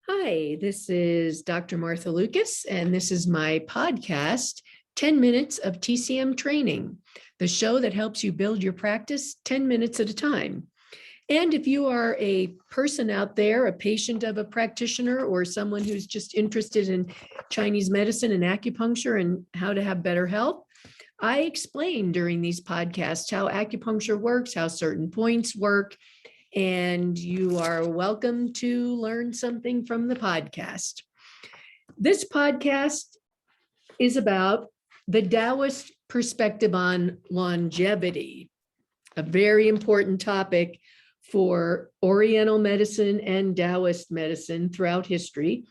Hi, this is Dr. Martha Lucas, and this is my podcast, 10 Minutes of TCM Training, the show that helps you build your practice 10 minutes at a time. And if you are a person out there, a patient of a practitioner, or someone who's just interested in Chinese medicine and acupuncture and how to have better health, I explain during these podcasts how acupuncture works, how certain points work, and you are welcome to learn something from the podcast. This podcast is about the Taoist perspective on longevity, a very important topic for Oriental medicine and Taoist medicine throughout history,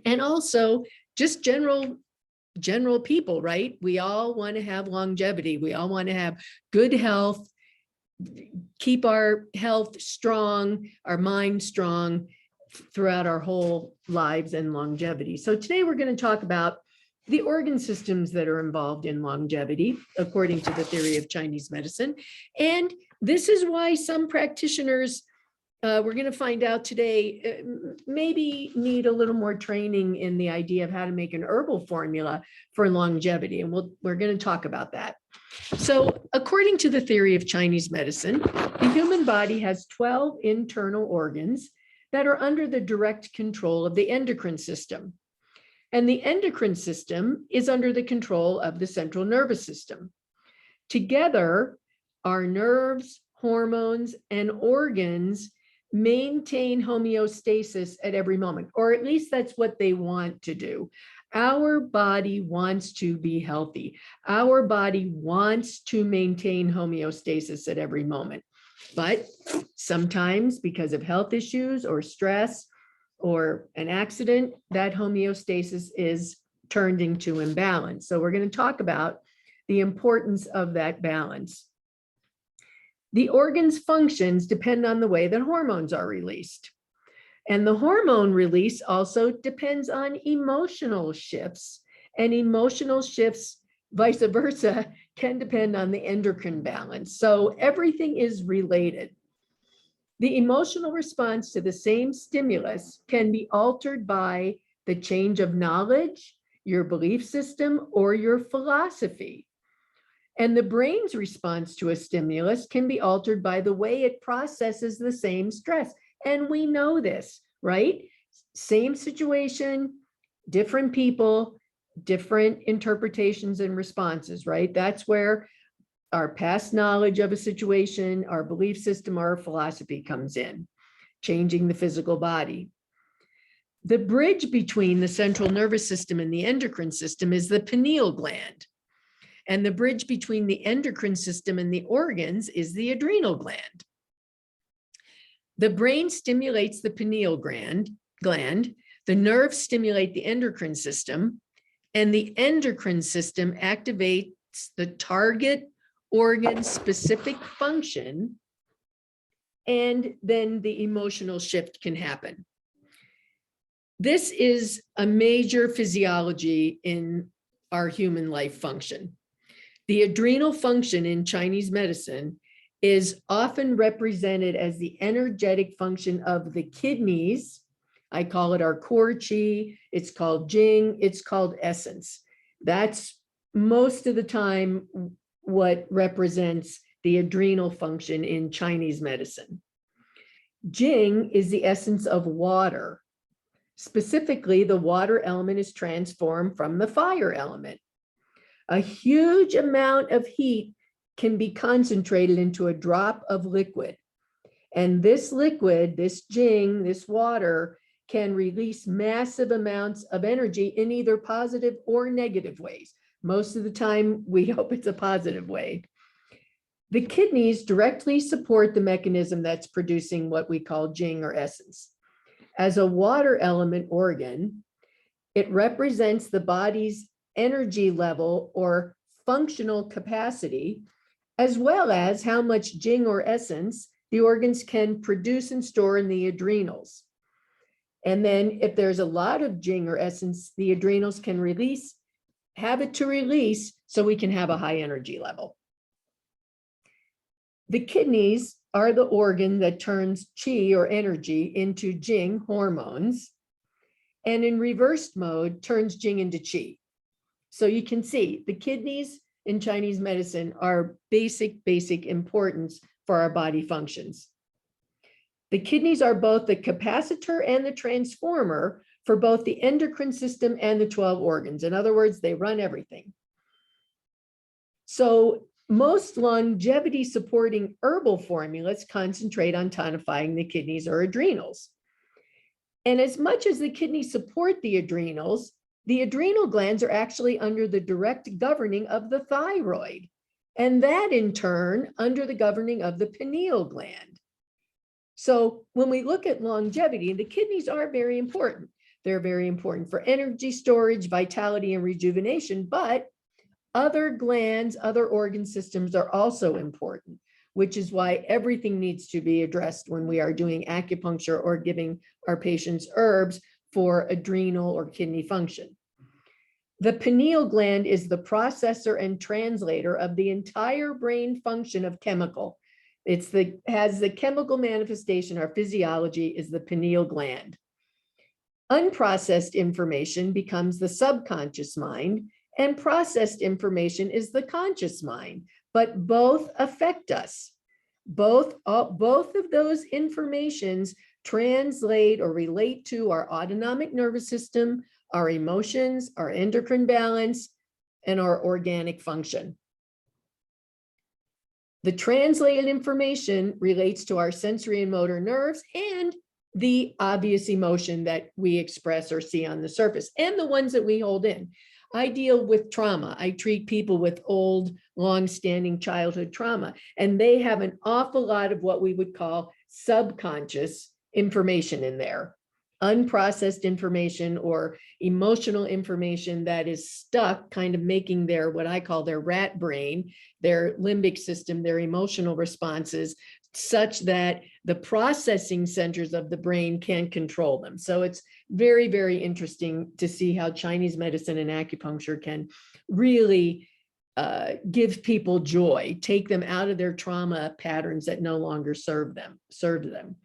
and also just general people, right? We all want to have longevity. We all want to have good health, keep our health strong, our mind strong throughout our whole lives and longevity. So today we're going to talk about the organ systems that are involved in longevity, according to the theory of Chinese medicine. And this is why some practitioners, we're going to find out today, maybe need a little more training in the idea of how to make an herbal formula for longevity. And we're going to talk about that. So according to the theory of Chinese medicine, the human body has 12 internal organs that are under the direct control of the endocrine system. And the endocrine system is under the control of the central nervous system. Together, our nerves, hormones, and organs maintain homeostasis at every moment, or at least that's what they want to do. Our body wants to be healthy. Our body wants to maintain homeostasis at every moment. But sometimes because of health issues or stress or an accident, that homeostasis is turned into imbalance. So we're going to talk about the importance of that balance. The organ's functions depend on the way that hormones are released. And the hormone release also depends on emotional shifts, and emotional shifts, vice versa, can depend on the endocrine balance. So everything is related. The emotional response to the same stimulus can be altered by the change of knowledge, your belief system, or your philosophy. And the brain's response to a stimulus can be altered by the way it processes the same stress. And we know this, right? Same situation, different people, different interpretations and responses, right? That's where our past knowledge of a situation, our belief system, our philosophy comes in, changing the physical body. The bridge between the central nervous system and the endocrine system is the pineal gland. And the bridge between the endocrine system and the organs is the adrenal gland. The brain stimulates the pineal gland, the nerves stimulate the endocrine system, and the endocrine system activates the target organ specific function, and then the emotional shift can happen. This is a major physiology in our human life function. The adrenal function in Chinese medicine is often represented as the energetic function of the kidneys. I call it our core qi, it's called jing, it's called essence. That's most of the time what represents the adrenal function in Chinese medicine. Jing is the essence of water. Specifically, the water element is transformed from the fire element. A huge amount of heat can be concentrated into a drop of liquid. And this liquid, this jing, this water, can release massive amounts of energy in either positive or negative ways. Most of the time, we hope it's a positive way. The kidneys directly support the mechanism that's producing what we call jing or essence. As a water element organ, it represents the body's energy level or functional capacity, as well as how much jing or essence the organs can produce and store in the adrenals. And then if there's a lot of jing or essence, the adrenals can have it to release so we can have a high energy level. The kidneys are the organ that turns qi or energy into jing hormones, and in reversed mode turns jing into qi. So you can see the kidneys in Chinese medicine are basic importance for our body functions. The kidneys are both the capacitor and the transformer for both the endocrine system and the 12 organs. In other words, they run everything. So most longevity supporting herbal formulas concentrate on tonifying the kidneys or adrenals. And as much as the kidneys support the adrenal glands are actually under the direct governing of the thyroid, and that in turn under the governing of the pineal gland. So when we look at longevity, the kidneys are very important. They're very important for energy storage, vitality, and rejuvenation, but other glands, other organ systems are also important, which is why everything needs to be addressed when we are doing acupuncture or giving our patients herbs for adrenal or kidney function. The pineal gland is the processor and translator of the entire brain function of chemical. Has the chemical manifestation, our physiology is the pineal gland. Unprocessed information becomes the subconscious mind, and processed information is the conscious mind, but both affect us. Both of those informations translate or relate to our autonomic nervous system, our emotions, our endocrine balance, and our organic function. The translated information relates to our sensory and motor nerves and the obvious emotion that we express or see on the surface, and the ones that we hold in. I deal with trauma. I treat people with old, long-standing childhood trauma, and they have an awful lot of what we would call subconscious information in there. Unprocessed information or emotional information that is stuck, kind of making their, what I call their rat brain, their limbic system, their emotional responses, such that the processing centers of the brain can't control them. So it's very, very interesting to see how Chinese medicine and acupuncture can really give people joy, take them out of their trauma patterns that no longer serve them.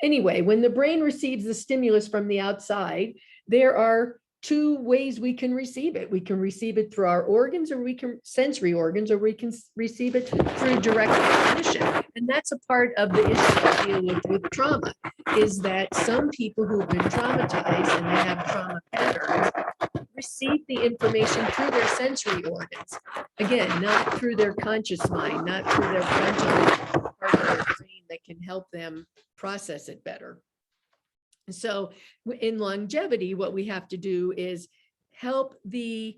Anyway, when the brain receives the stimulus from the outside, there are two ways we can receive it. We can receive it through our organs, or we can sensory organs, or we can receive it through direct transmission. And that's a part of the issue I deal with trauma, is that some people who've been traumatized and they have trauma patterns receive the information through their sensory organs. Again, not through their conscious mind, not through their frontal part of their brain that can help them process it better. So in longevity, what we have to do is help the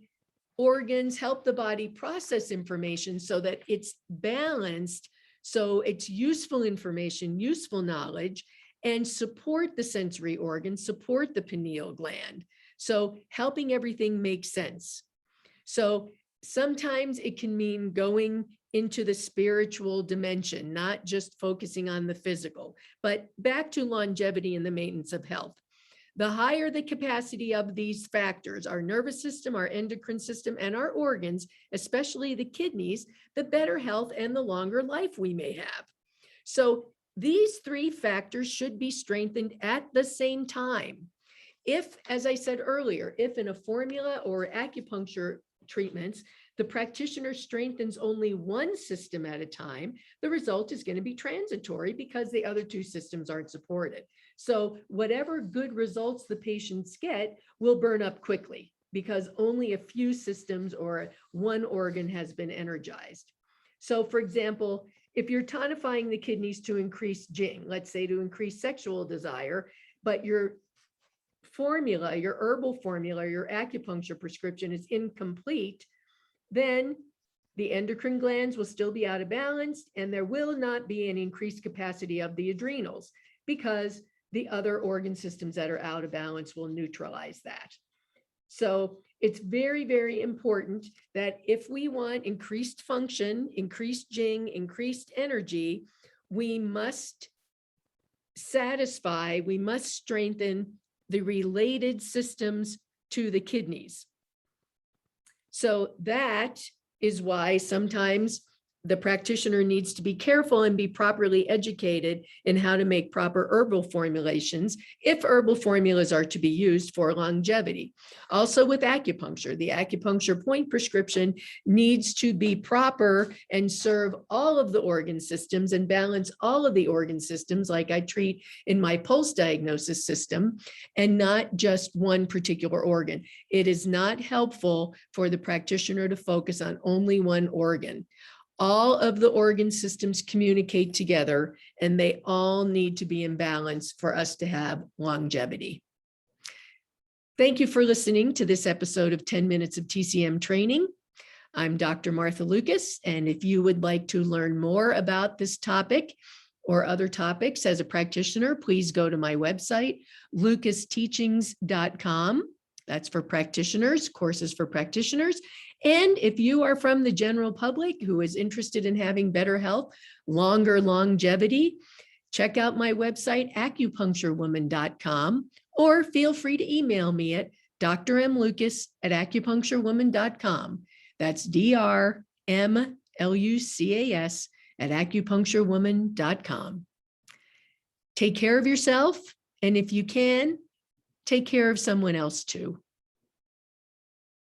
organs, help the body process information so that it's balanced, so it's useful information, useful knowledge, and support the sensory organs, support the pineal gland. So helping everything make sense. So sometimes it can mean going into the spiritual dimension, not just focusing on the physical, but back to longevity and the maintenance of health. The higher the capacity of these factors, our nervous system, our endocrine system, and our organs, especially the kidneys, the better health and the longer life we may have. So these three factors should be strengthened at the same time. If, as I said earlier, if in a formula or acupuncture treatments, the practitioner strengthens only one system at a time, the result is going to be transitory because the other two systems aren't supported. So whatever good results the patients get will burn up quickly because only a few systems or one organ has been energized. So for example, if you're tonifying the kidneys to increase jing, let's say to increase sexual desire, but your formula, your herbal formula, your acupuncture prescription is incomplete, then the endocrine glands will still be out of balance and there will not be an increased capacity of the adrenals because the other organ systems that are out of balance will neutralize that. So it's very, very important that if we want increased function, increased jing, increased energy, we must satisfy, we must strengthen the related systems to the kidneys. So that is why sometimes the practitioner needs to be careful and be properly educated in how to make proper herbal formulations if herbal formulas are to be used for longevity. Also with acupuncture, the acupuncture point prescription needs to be proper and serve all of the organ systems and balance all of the organ systems like I treat in my pulse diagnosis system, and not just one particular organ. It is not helpful for the practitioner to focus on only one organ. All of the organ systems communicate together, and they all need to be in balance for us to have longevity. Thank you for listening to this episode of 10 Minutes of TCM Training. I'm Dr. Martha Lucas, and if you would like to learn more about this topic or other topics as a practitioner, please go to my website, lucasteachings.com. That's for practitioners, courses for practitioners. And if you are from the general public who is interested in having better health, longer longevity, check out my website, acupuncturewoman.com, or feel free to email me at drmlucas@acupuncturewoman.com. That's drmlucas@acupuncturewoman.com. Take care of yourself, and if you can, take care of someone else too.